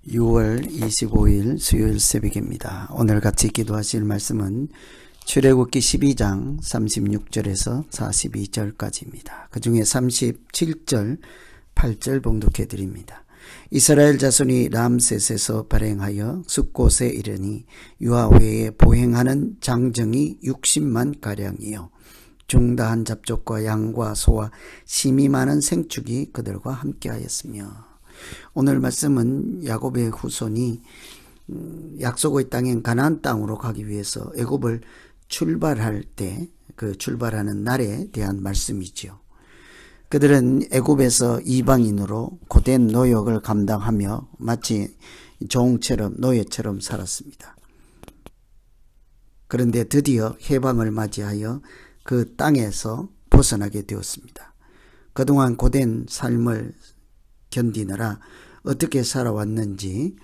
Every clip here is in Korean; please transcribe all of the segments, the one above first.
6월 25일 수요일 새벽입니다. 오늘 같이 기도하실 말씀은 출애굽기 12장 36절에서 42절까지입니다. 그 중에 37절, 8절 봉독해 드립니다. 이스라엘 자손이 람셋에서 발행하여 숫곳에 이르니 유아회에 보행하는 장정이 60만 가량이요 중다한 잡족과 양과 소와 심이 많은 생축이 그들과 함께하였으며. 오늘 말씀은 야곱의 후손이 약속의 땅인 가나안 땅으로 가기 위해서 애굽을 출발할 때 그 출발하는 날에 대한 말씀이지요. 그들은 애굽에서 이방인으로 고된 노역을 감당하며 마치 종처럼 노예처럼 살았습니다. 그런데 드디어 해방을 맞이하여 그 땅에서 벗어나게 되었습니다. 그동안 고된 삶을 견디느라 어떻게 살아왔는지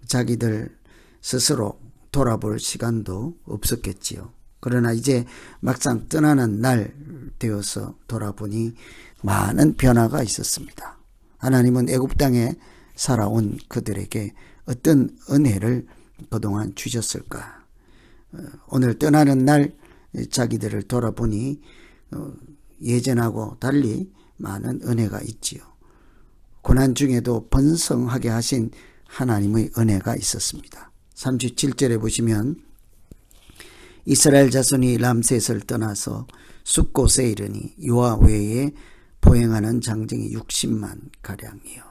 자기들 스스로 돌아볼 시간도 없었겠지요. 그러나 이제 막상 떠나는 날 되어서 돌아보니 많은 변화가 있었습니다. 하나님은 애굽 땅에 살아온 그들에게 어떤 은혜를 그동안 주셨을까? 오늘 떠나는 날 자기들을 돌아보니 예전하고 달리 많은 은혜가 있지요. 고난 중에도 번성하게 하신 하나님의 은혜가 있었습니다. 37절에 보시면 이스라엘 자손이 람셋을 떠나서 숫곳에 이르니 유아회에 보행하는 장정이 60만 가량이요.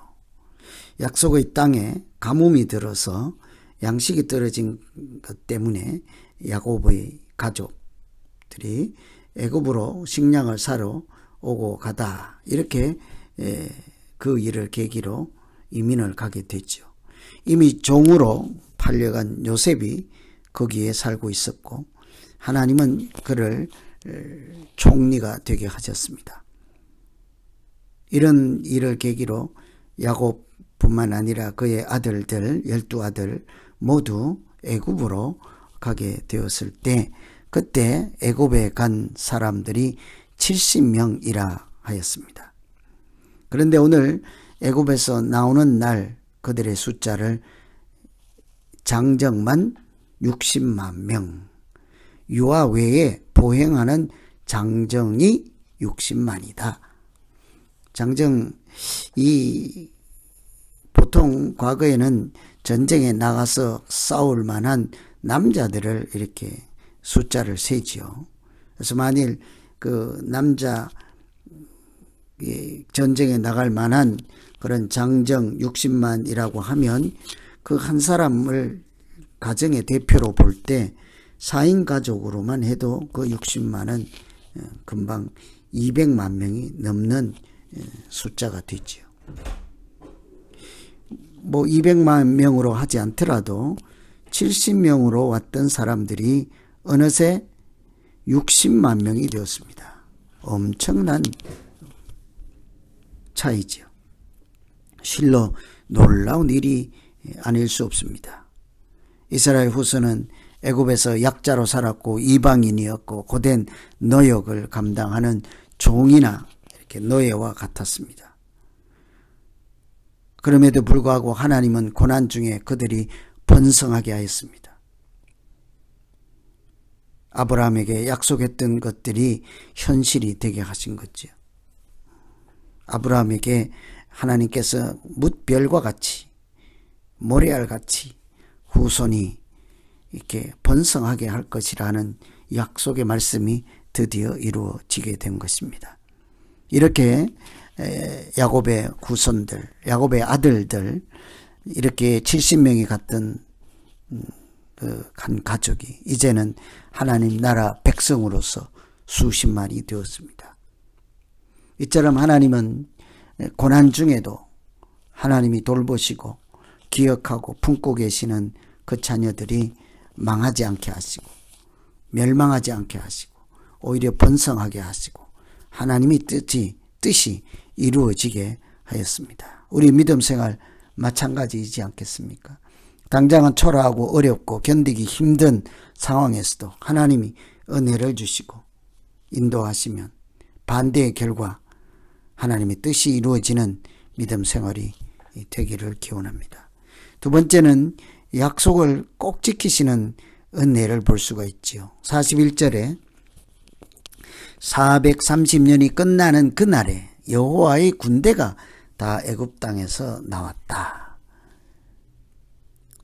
약속의 땅에 가뭄이 들어서 양식이 떨어진 것 때문에 야곱의 가족들이 애굽으로 식량을 사러 오고 가다 이렇게 그 일을 계기로 이민을 가게 됐죠. 이미 종으로 팔려간 요셉이 거기에 살고 있었고 하나님은 그를 총리가 되게 하셨습니다. 이런 일을 계기로 야곱뿐만 아니라 그의 아들들 12아들 모두 애굽으로 가게 되었을 때 그때 애굽에 간 사람들이 70명이라 하였습니다. 그런데 오늘 애굽에서 나오는 날 그들의 숫자를 장정만 60만 명, 유아회에 보행하는 장정이 60만이다. 장정, 보통 과거에는 전쟁에 나가서 싸울 만한 남자들을 이렇게 숫자를 세지요. 그래서 만일 그 남자 전쟁에 나갈 만한 그런 장정 60만이라고 하면 그 한 사람을 가정의 대표로 볼 때 4인 가족으로만 해도 그 60만은 금방 200만 명이 넘는 숫자가 되죠. 뭐 200만 명으로 하지 않더라도 70명으로 왔던 사람들이 어느새 60만 명이 되었습니다. 엄청난 차이죠. 실로 놀라운 일이 아닐 수 없습니다. 이스라엘 후손은 애굽에서 약자로 살았고 이방인이었고 고된 노역을 감당하는 종이나 이렇게 노예와 같았습니다. 그럼에도 불구하고 하나님은 고난 중에 그들이 번성하게 하였습니다. 아브라함에게 약속했던 것들이 현실이 되게 하신 거죠. 아브라함에게 하나님께서 뭇별과 같이 모래알같이 후손이 이렇게 번성하게 할 것이라는 약속의 말씀이 드디어 이루어지게 된 것입니다. 이렇게 야곱의 후손들, 야곱의 아들들 이렇게 70명이 갔던 한 가족이 이제는 하나님 나라 백성으로서 수십만이 되었습니다. 이처럼 하나님은 고난 중에도 하나님이 돌보시고 기억하고 품고 계시는 그 자녀들이 망하지 않게 하시고 멸망하지 않게 하시고 오히려 번성하게 하시고 하나님이 뜻이 이루어지게 하였습니다. 우리 믿음 생활 마찬가지이지 않겠습니까? 당장은 초라하고 어렵고 견디기 힘든 상황에서도 하나님이 은혜를 주시고 인도하시면 반대의 결과 하나님의 뜻이 이루어지는 믿음 생활이 되기를 기원합니다. 두 번째는 약속을 꼭 지키시는 은혜를 볼 수가 있지요. 41절에 430년이 끝나는 그날에 여호와의 군대가 다 애굽 땅에서 나왔다.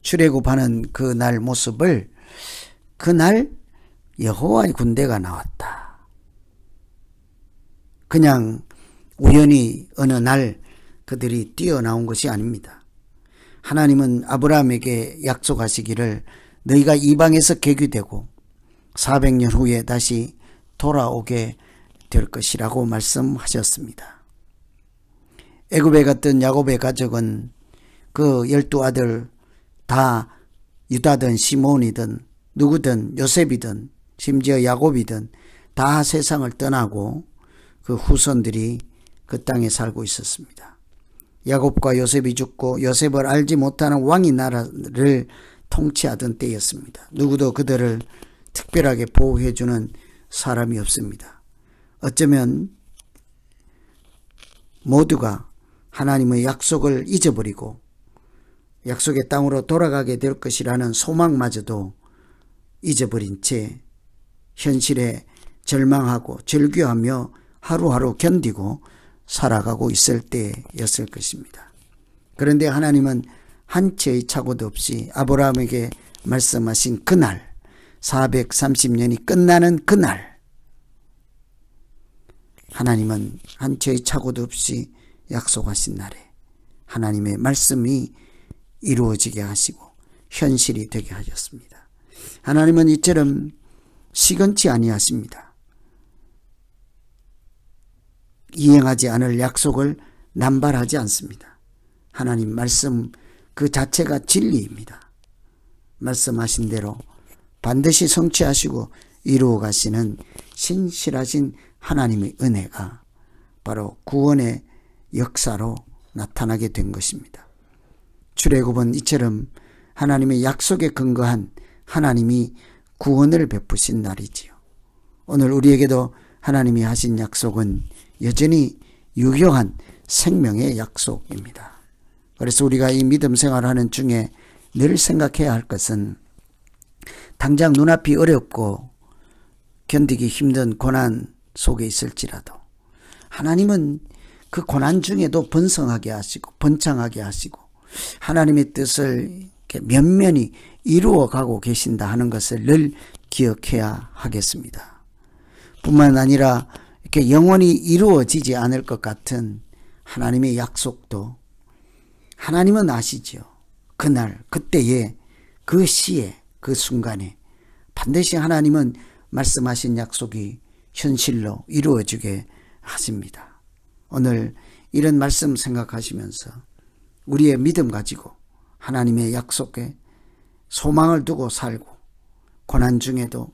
출애굽하는 그날 모습을 그날 여호와의 군대가 나왔다. 그냥 우연히 어느 날 그들이 뛰어나온 것이 아닙니다. 하나님은 아브라함에게 약속하시기를 너희가 이방에서 계기되고 400년 후에 다시 돌아오게 될 것이라고 말씀하셨습니다. 애굽에 갔던 야곱의 가족은 그 12아들 다 유다든 시몬이든 누구든 요셉이든 심지어 야곱이든 다 세상을 떠나고 그 후손들이 그 땅에 살고 있었습니다. 야곱과 요셉이 죽고 요셉을 알지 못하는 왕이 나라를 통치하던 때였습니다. 누구도 그들을 특별하게 보호해주는 사람이 없습니다. 어쩌면 모두가 하나님의 약속을 잊어버리고 약속의 땅으로 돌아가게 될 것이라는 소망마저도 잊어버린 채 현실에 절망하고 절규하며 하루하루 견디고 살아가고 있을 때였을 것입니다. 그런데 하나님은 한 채의 착오도 없이 아브라함에게 말씀하신 그날 430년이 끝나는 그날 하나님은 한 채의 착오도 없이 약속하신 날에 하나님의 말씀이 이루어지게 하시고 현실이 되게 하셨습니다. 하나님은 이처럼 시건치 아니하십니다. 이행하지 않을 약속을 남발하지 않습니다. 하나님 말씀 그 자체가 진리입니다. 말씀하신 대로 반드시 성취하시고 이루어 가시는 신실하신 하나님의 은혜가 바로 구원의 역사로 나타나게 된 것입니다. 출애굽은 이처럼 하나님의 약속에 근거한 하나님이 구원을 베푸신 날이지요. 오늘 우리에게도 하나님이 하신 약속은 여전히 유효한 생명의 약속입니다. 그래서 우리가 이 믿음 생활하는 중에 늘 생각해야 할 것은 당장 눈앞이 어렵고 견디기 힘든 고난 속에 있을지라도 하나님은 그 고난 중에도 번성하게 하시고 번창하게 하시고 하나님의 뜻을 면면히 이루어가고 계신다 하는 것을 늘 기억해야 하겠습니다. 뿐만 아니라 이렇게 영원히 이루어지지 않을 것 같은 하나님의 약속도 하나님은 아시죠. 그날 그때에 그 시에 그 순간에 반드시 하나님은 말씀하신 약속이 현실로 이루어지게 하십니다. 오늘 이런 말씀 생각하시면서 우리의 믿음 가지고 하나님의 약속에 소망을 두고 살고 고난 중에도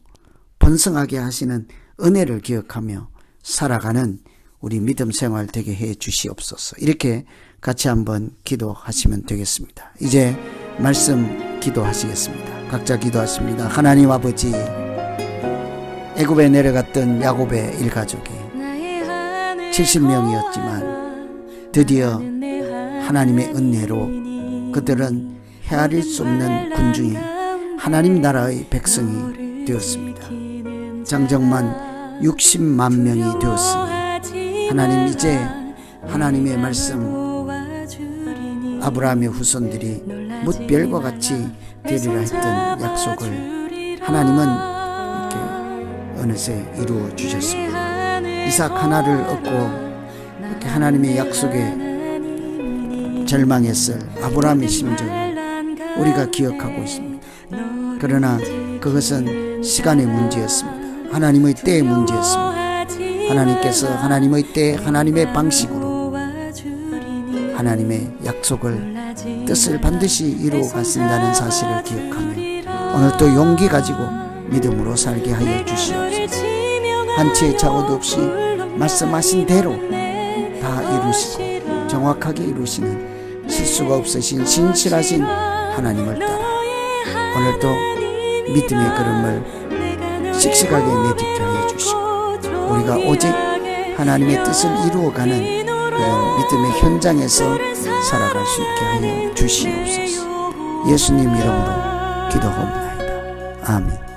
번성하게 하시는 은혜를 기억하며 살아가는 우리 믿음 생활 되게 해 주시옵소서. 이렇게 같이 한번 기도하시면 되겠습니다. 이제 말씀 기도하시겠습니다. 각자 기도하십니다. 하나님 아버지, 애굽에 내려갔던 야곱의 일가족이 70명이었지만 드디어 하나님의 은혜로 그들은 헤아릴 수 없는 군중이 하나님 나라의 백성이 되었습니다. 장정만 60만 명이 되었으니 하나님 이제 하나님의 말씀 아브라함의 후손들이 뭇별과 같이 되리라 했던 약속을 하나님은 이렇게 어느새 이루어 주셨습니다. 이삭 하나를 얻고 이렇게 하나님의 약속에 절망했을 아브라함의 심정을 우리가 기억하고 있습니다. 그러나 그것은 시간의 문제였습니다. 하나님의 때의 문제였습니다. 하나님께서 하나님의 때 하나님의 방식으로 하나님의 약속을 뜻을 반드시 이루어 가신다는 사실을 기억하며 오늘 또 용기 가지고 믿음으로 살게 하여 주시옵소서. 한치의 착오도 없이 말씀하신 대로 다 이루시고 정확하게 이루시는 실수가 없으신 신실하신 하나님을 따라 오늘도 믿음의 걸음을 씩씩하게 내딛게 하여 주시고 우리가 오직 하나님의 뜻을 이루어가는 그런 믿음의 현장에서 살아갈 수 있게 하여 주시옵소서. 예수님 이름으로 기도하옵나이다. 아멘.